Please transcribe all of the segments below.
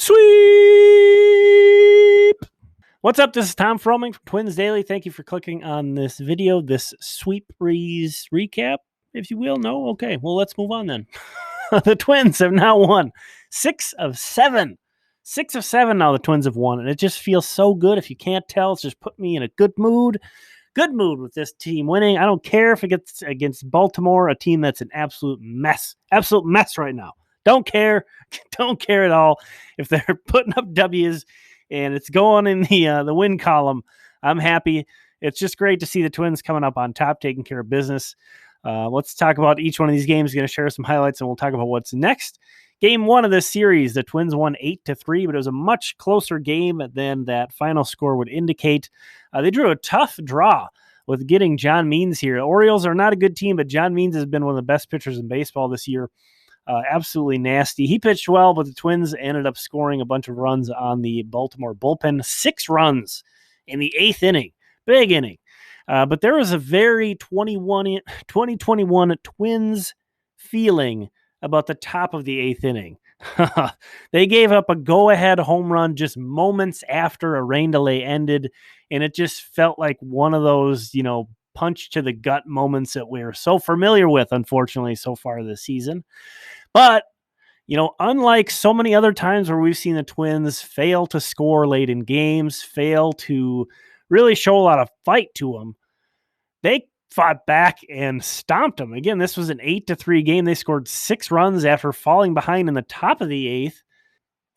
Sweep! What's up? This is Tom Froming from Twins Daily. Thank you for clicking on this video, this Sweep Breeze recap, if you will. No? Okay, well, let's move on then. The Twins have now won 6 of 7. 6 of 7 now the Twins have won, and it just feels so good. If you can't tell, it's just put me in a good mood. Good mood with this team winning. I don't care if it gets against Baltimore, a team that's an absolute mess. Absolute mess right now. Don't care. Don't care at all. If they're putting up W's and it's going in the win column, I'm happy. It's just great to see the Twins coming up on top, taking care of business. Let's talk about each one of these games. I'm going to share some highlights, and we'll talk about what's next. Game 1 of this series, the Twins won 8-3, but it was a much closer game than that final score would indicate. They drew a tough draw with getting John Means here. Orioles are not a good team, but John Means has been one of the best pitchers in baseball this year. Absolutely nasty. He pitched well, but the Twins ended up scoring a bunch of runs on the Baltimore bullpen. 6 runs in the 8th inning. Big inning. But there was a very 2021 Twins feeling about the top of the 8th inning. They gave up a go-ahead home run just moments after a rain delay ended, and it just felt like one of those, punch to the gut moments that we're so familiar with, unfortunately, so far this season. But, unlike so many other times where we've seen the Twins fail to score late in games, fail to really show a lot of fight to them, they fought back and stomped them. Again, this was an 8-3 game. They scored 6 runs after falling behind in the top of the 8th,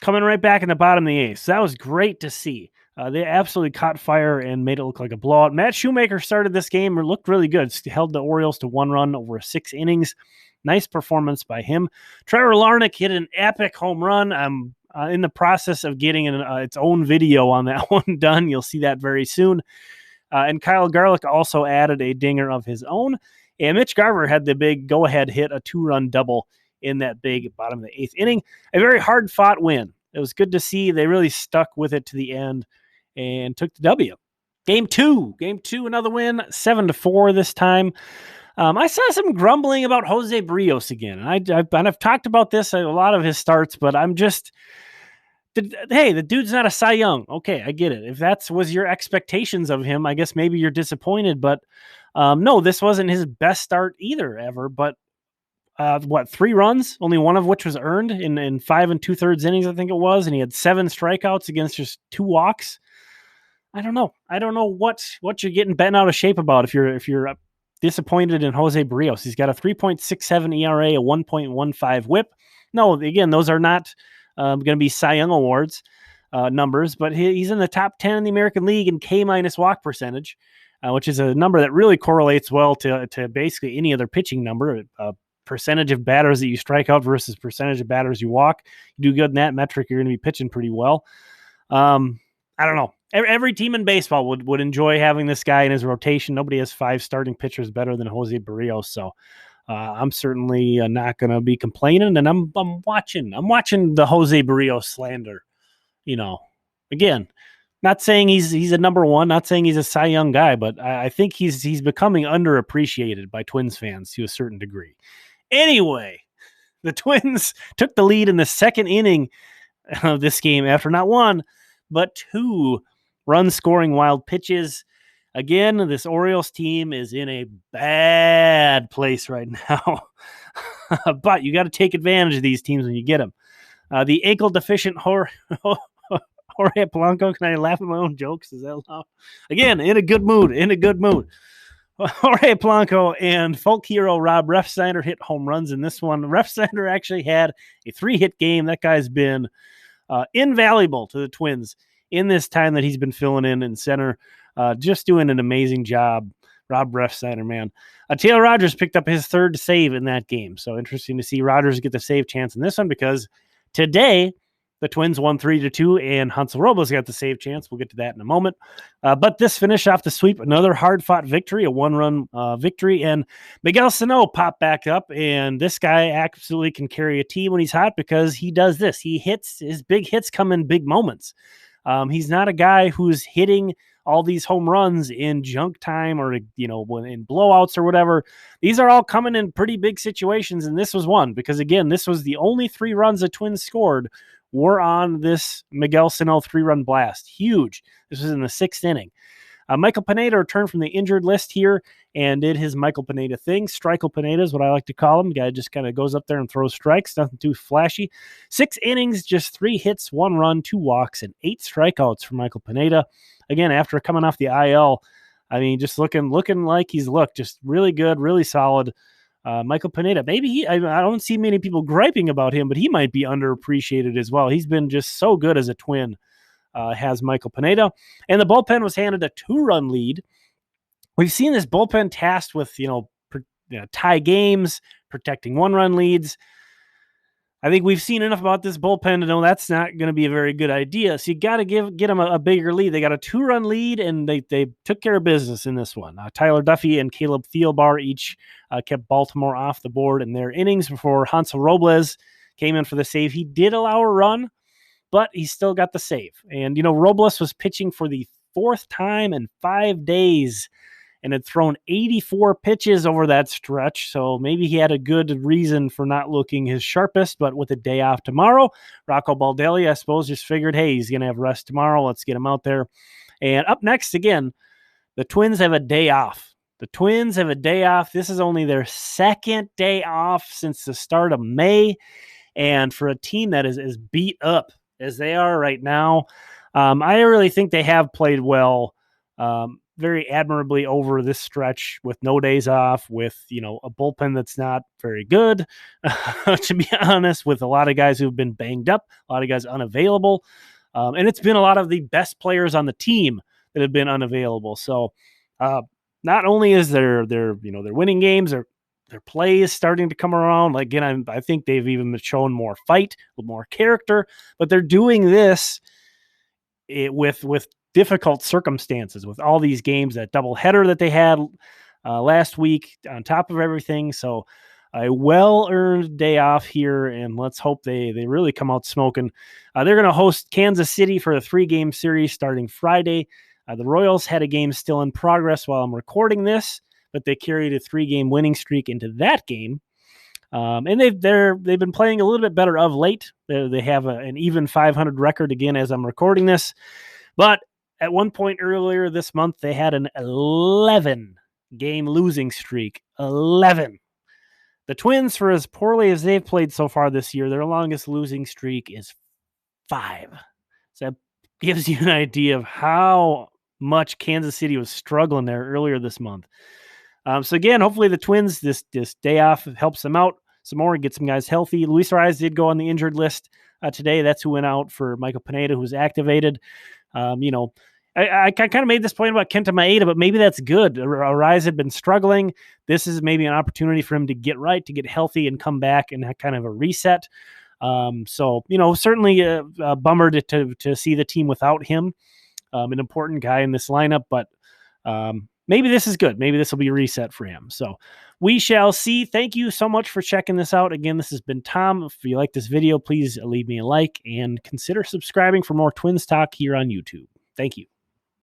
coming right back in the bottom of the 8th. So that was great to see. They absolutely caught fire and made it look like a blowout. Matt Shoemaker started this game and looked really good. Held the Orioles to 1 run over 6 innings. Nice performance by him. Trevor Larnach hit an epic home run. I'm in the process of getting its own video on that one done. You'll see that very soon. And Kyle Garlick also added a dinger of his own. And Mitch Garver had the big go-ahead hit, a 2-run double in that big bottom of the 8th inning. A very hard-fought win. It was good to see. They really stuck with it to the end and took the W. Game 2, another win, 7-4 this time. I saw some grumbling about Jose Berrios again. I've talked about this a lot of his starts, but I'm just... Hey, the dude's not a Cy Young. Okay, I get it. If that was your expectations of him, I guess maybe you're disappointed. But no, this wasn't his best start either ever. But 3 runs, only one of which was earned in 5 2/3 innings, I think it was. And he had 7 strikeouts against just 2 walks. I don't know. I don't know what you're getting bent out of shape about if you're disappointed in Jose Berrios. He's got a 3.67 ERA, a 1.15 whip. No, again, those are not going to be Cy Young Awards numbers, but he's in the top 10 in the American League in K- walk percentage, which is a number that really correlates well to basically any other pitching number. Percentage of batters that you strike out versus percentage of batters you walk. You do good in that metric, you're going to be pitching pretty well. I don't know. Every team in baseball would enjoy having this guy in his rotation. Nobody has 5 starting pitchers better than Jose Berrios, so I'm certainly not going to be complaining, and I'm watching the Jose Berrios slander. Again, not saying he's a number one, not saying he's a Cy Young guy, but I think he's becoming underappreciated by Twins fans to a certain degree. Anyway, the Twins took the lead in the 2nd inning of this game after not 1, but 2 run-scoring wild pitches. Again, this Orioles team is in a bad place right now, but you got to take advantage of these teams when you get them. The ankle-deficient Jorge Polanco. Can I laugh at my own jokes? Is that allowed? Again, in a good mood. Jorge Polanco and folk hero Rob Refsnyder hit home runs in this one. Refsnyder actually had a 3-hit game. That guy's been invaluable to the Twins in this time that he's been filling in center. Just doing an amazing job. Rob Refsnyder, man. Taylor Rogers picked up his 3rd save in that game. So interesting to see Rogers get the save chance in this one, because today the Twins won 3-2 and Hansel Robles got the save chance. We'll get to that in a moment. But this finished off the sweep. Another hard-fought victory, a 1-run victory. And Miguel Sano popped back up, and this guy absolutely can carry a team when he's hot, because he does this. He hits. His big hits come in big moments. He's not a guy who's hitting all these home runs in junk time or, when in blowouts or whatever. These are all coming in pretty big situations, and this was one, because, again, this was the only 3 runs the Twins scored were on this Miguel Sano 3-run blast. Huge. This was in the 6th inning. Michael Pineda returned from the injured list here and did his Michael Pineda thing. Strike'll Pineda is what I like to call him. The guy just kind of goes up there and throws strikes. Nothing too flashy. 6 innings, just 3 hits, 1 run, 2 walks, and 8 strikeouts for Michael Pineda. Again, after coming off the IL, I mean, just looking like he's looked. Just really good, really solid. Michael Pineda, maybe I don't see many people griping about him, but he might be underappreciated as well. He's been just so good as a Twin. Has Michael Pineda. And the bullpen was handed a 2-run lead. We've seen this bullpen tasked with, tie games, protecting 1-run leads. I think we've seen enough about this bullpen to know that's not going to be a very good idea. So you got to get them a bigger lead. They got a 2-run lead, and they took care of business in this one. Tyler Duffy and Caleb Thielbar each kept Baltimore off the board in their innings before Hansel Robles came in for the save. He did allow a run, but he still got the save. And, Robles was pitching for the 4th time in 5 days and had thrown 84 pitches over that stretch. So maybe he had a good reason for not looking his sharpest, but with a day off tomorrow, Rocco Baldelli, I suppose, just figured, hey, he's going to have rest tomorrow. Let's get him out there. And up next, again, the Twins have a day off. This is only their 2nd day off since the start of May. And for a team that is beat up as they are right now, I really think they have played well, very admirably over this stretch with no days off, with, a bullpen that's not very good, to be honest, with a lot of guys who've been banged up, a lot of guys unavailable. And it's been a lot of the best players on the team that have been unavailable. So not only is they're winning games, their play is starting to come around. Like, again, I think they've even shown more fight, a little more character, but they're doing this with difficult circumstances, with all these games, that doubleheader that they had last week on top of everything. So a well-earned day off here, and let's hope they really come out smoking. They're going to host Kansas City for a 3-game series starting Friday. The Royals had a game still in progress while I'm recording this, but they carried a 3-game winning streak into that game. And they've been playing a little bit better of late. They have an even 500 record again as I'm recording this. But at one point earlier this month, they had an 11-game losing streak. 11. The Twins, for as poorly as they've played so far this year, their longest losing streak is 5. So that gives you an idea of how much Kansas City was struggling there earlier this month. So again, hopefully the Twins, this day off helps them out some more and get some guys healthy. Luis Arraez did go on the injured list today. That's who went out for Michael Pineda, who was activated. I kind of made this point about Kenta Maeda, but maybe that's good. Arraez had been struggling. This is maybe an opportunity for him to get right, to get healthy and come back and have kind of a reset. So, certainly a bummer to see the team without him, an important guy in this lineup, but maybe this is good. Maybe this will be a reset for him. So we shall see. Thank you so much for checking this out. Again, this has been Tom. If you like this video, please leave me a like and consider subscribing for more Twins talk here on YouTube. Thank you.